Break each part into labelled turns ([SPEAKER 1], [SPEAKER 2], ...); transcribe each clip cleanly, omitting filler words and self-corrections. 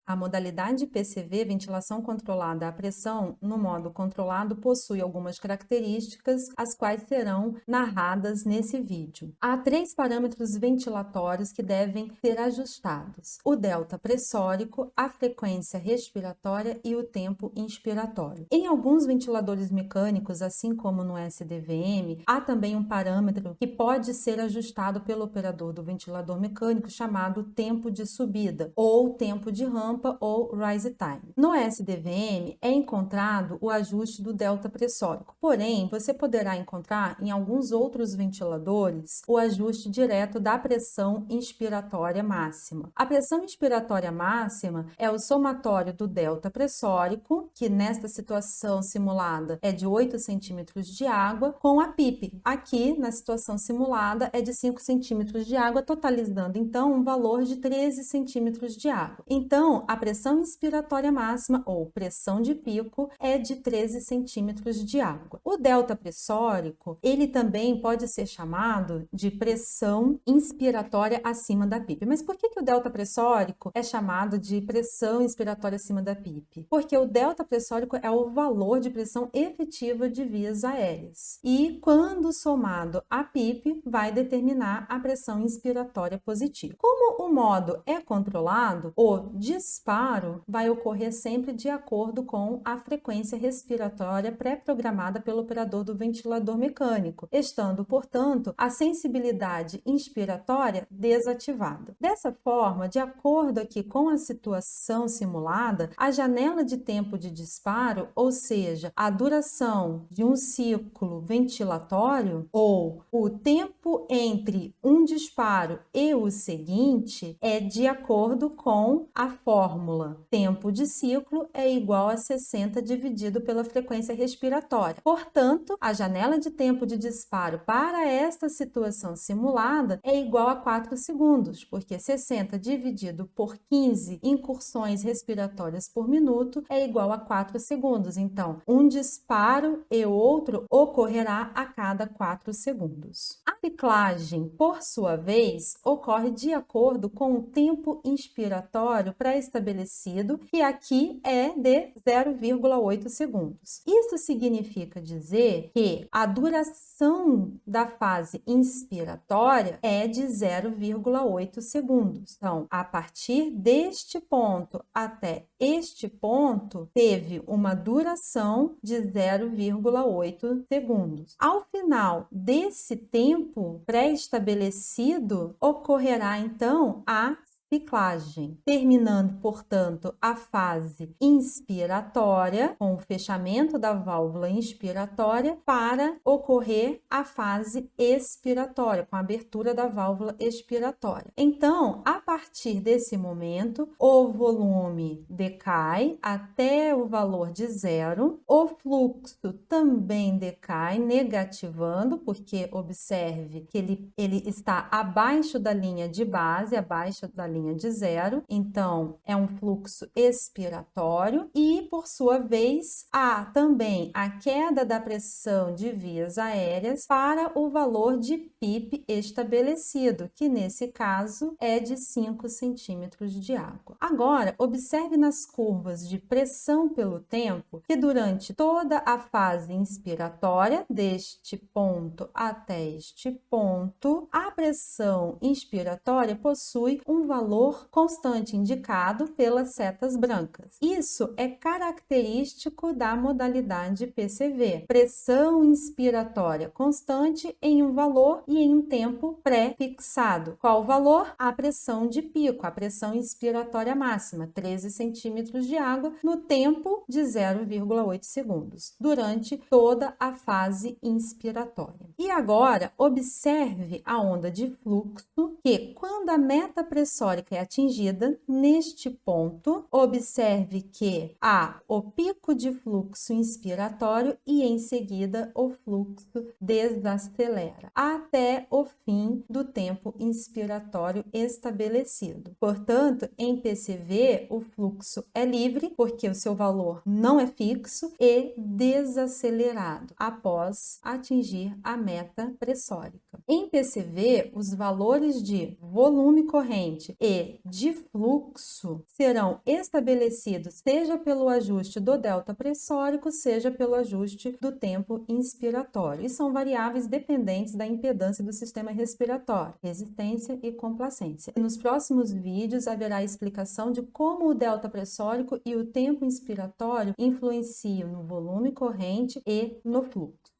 [SPEAKER 1] A modalidade PCV, ventilação controlada à pressão, no modo controlado, possui algumas características, as quais serão narradas nesse vídeo. Há 3 parâmetros ventilatórios que devem ser ajustados: o delta pressórico, a frequência respiratória e o tempo inspiratório. Em alguns ventiladores mecânicos, assim como no SDVM, há também um parâmetro que pode ser ajustado pelo operador do ventilador mecânico, chamado tempo de subida, ou tempo de rampa, ou rise time. No SDVM é encontrado o ajuste do delta pressórico, porém você poderá encontrar em alguns outros ventiladores o ajuste direto da pressão inspiratória máxima. A pressão inspiratória máxima é o somatório do delta pressórico, que nesta situação simulada é de 8 centímetros de água, com a PIP. Aqui, na situação simulada, é de 5 centímetros de água, totalizando então um valor de 13 centímetros de água. Então, a pressão inspiratória máxima, ou pressão de pico, é de 13 centímetros de água. O delta pressórico, ele também pode ser chamado de pressão inspiratória acima da PIP. Mas por que o delta pressórico é chamado de pressão inspiratória acima da PIP? Porque o delta pressórico é o valor de pressão efetiva de vias aéreas. E quando somado à PIP, vai determinar a pressão inspiratória positiva. Como o modo é controlado, o disparo vai ocorrer sempre de acordo com a frequência respiratória pré-programada pelo operador do ventilador mecânico, estando, portanto, a sensibilidade inspiratória desativada. Dessa forma, de acordo aqui com a situação simulada, a janela de tempo de disparo, ou seja, a duração de um ciclo ventilatório, ou o tempo entre um disparo e o seguinte, é de acordo com a fórmula tempo de ciclo é igual a 60 dividido pela frequência respiratória. Portanto, a janela de tempo de disparo para esta situação simulada é igual a 4 segundos, porque 60 dividido por 15 incursões respiratórias por minuto é igual a 4 segundos. Então, um disparo e outro ocorrerá a cada 4 segundos. A ciclagem, por sua vez, ocorre de acordo com o tempo inspiratório pré-estabelecido, que aqui é de 0,8 segundos. Isso significa dizer que a duração da fase inspiratória é de 0,8 segundos. Então, a partir deste ponto até este ponto, teve uma duração de 0,8 segundos. Ao final desse tempo pré-estabelecido, ocorrerá então a ciclagem, terminando, portanto, a fase inspiratória, com o fechamento da válvula inspiratória, para ocorrer a fase expiratória, com a abertura da válvula expiratória. Então, a partir desse momento, o volume decai até o valor de zero, o fluxo também decai, negativando, porque observe que ele está abaixo da linha de base, abaixo da linha de zero, então é um fluxo expiratório e, por sua vez, há também a queda da pressão de vias aéreas para o valor de PIP estabelecido, que nesse caso é de 5 centímetros de água. Agora, observe nas curvas de pressão pelo tempo que durante toda a fase inspiratória, deste ponto até este ponto, a pressão inspiratória possui um valor constante indicado pelas setas brancas. Isso é característico da modalidade PCV, pressão inspiratória constante em um valor e em um tempo pré-fixado. Qual o valor? A pressão de pico, a pressão inspiratória máxima, 13 centímetros de água, no tempo de 0,8 segundos, durante toda a fase inspiratória. E agora, observe a onda de fluxo, que quando a meta pressórica é atingida, neste ponto, observe que há o pico de fluxo inspiratório e em seguida o fluxo desacelera até o fim do tempo inspiratório estabelecido. Portanto, em PCV, o fluxo é livre, porque o seu valor não é fixo, e desacelerado após atingir a meta pressórica. Em PCV, os valores de volume corrente e de fluxo serão estabelecidos seja pelo ajuste do delta pressórico, seja pelo ajuste do tempo inspiratório. E são variáveis dependentes da impedância do sistema respiratório, resistência e complacência. Nos próximos vídeos haverá explicação de como o delta pressórico e o tempo inspiratório influenciam no volume corrente e no fluxo.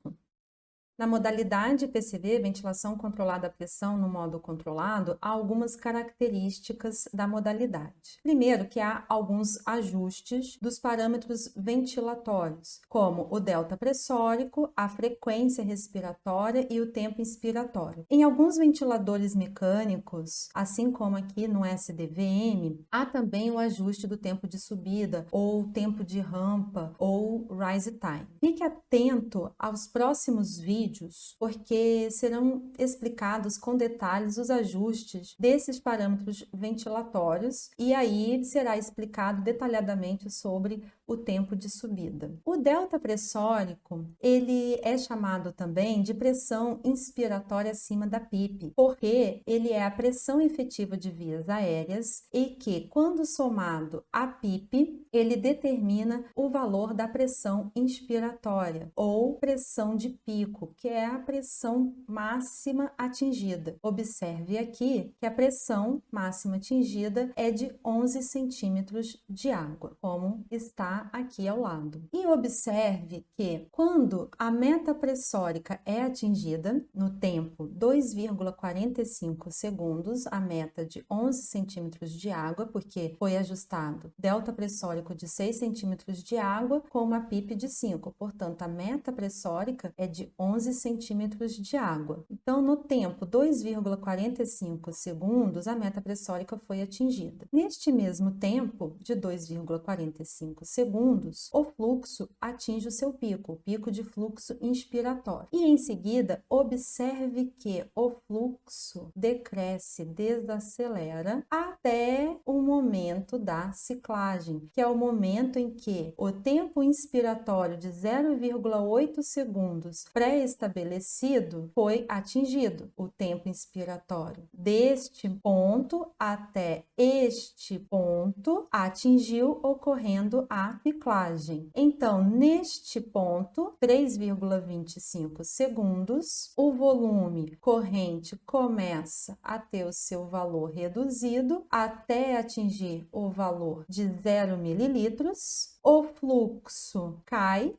[SPEAKER 1] Na modalidade PCV, ventilação controlada à pressão no modo controlado, há algumas características da modalidade. Primeiro, que há alguns ajustes dos parâmetros ventilatórios, como o delta pressórico, a frequência respiratória e o tempo inspiratório. Em alguns ventiladores mecânicos, assim como aqui no SDVM, há também o ajuste do tempo de subida, ou tempo de rampa, ou rise time. Fique atento aos próximos vídeos, porque serão explicados com detalhes os ajustes desses parâmetros ventilatórios e aí será explicado detalhadamente sobre o tempo de subida. O delta pressórico, ele é chamado também de pressão inspiratória acima da PIP, porque ele é a pressão efetiva de vias aéreas e que, quando somado à PIP, ele determina o valor da pressão inspiratória ou pressão de pico, que é a pressão máxima atingida. Observe aqui que a pressão máxima atingida é de 11 centímetros de água, como está aqui ao lado. E observe que quando a meta pressórica é atingida no tempo 2,45 segundos, a meta de 11 centímetros de água, porque foi ajustado delta pressórico de 6 centímetros de água com uma PIP de 5, portanto a meta pressórica é de 11 centímetros de água. Então no tempo 2,45 segundos, a meta pressórica foi atingida. Neste mesmo tempo de 2,45 segundos, o fluxo atinge o seu pico, o pico de fluxo inspiratório. E em seguida, observe que o fluxo decresce, desacelera até o momento da ciclagem, que é o momento em que o tempo inspiratório de 0,8 segundos pré-estabelecido foi atingido. O tempo inspiratório deste ponto até este ponto atingiu, ocorrendo a ciclagem. Então, neste ponto, 3,25 segundos, o volume corrente começa a ter o seu valor reduzido até atingir o valor de 0 mililitros. O fluxo cai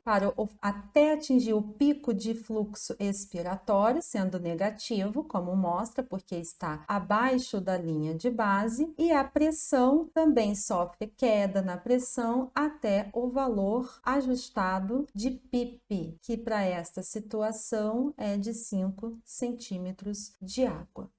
[SPEAKER 1] até atingir o pico de fluxo expiratório, sendo negativo, como mostra, porque está abaixo da linha de base, e a pressão também sofre queda na pressão até o valor ajustado de PIP, que para esta situação é de 5 centímetros de água.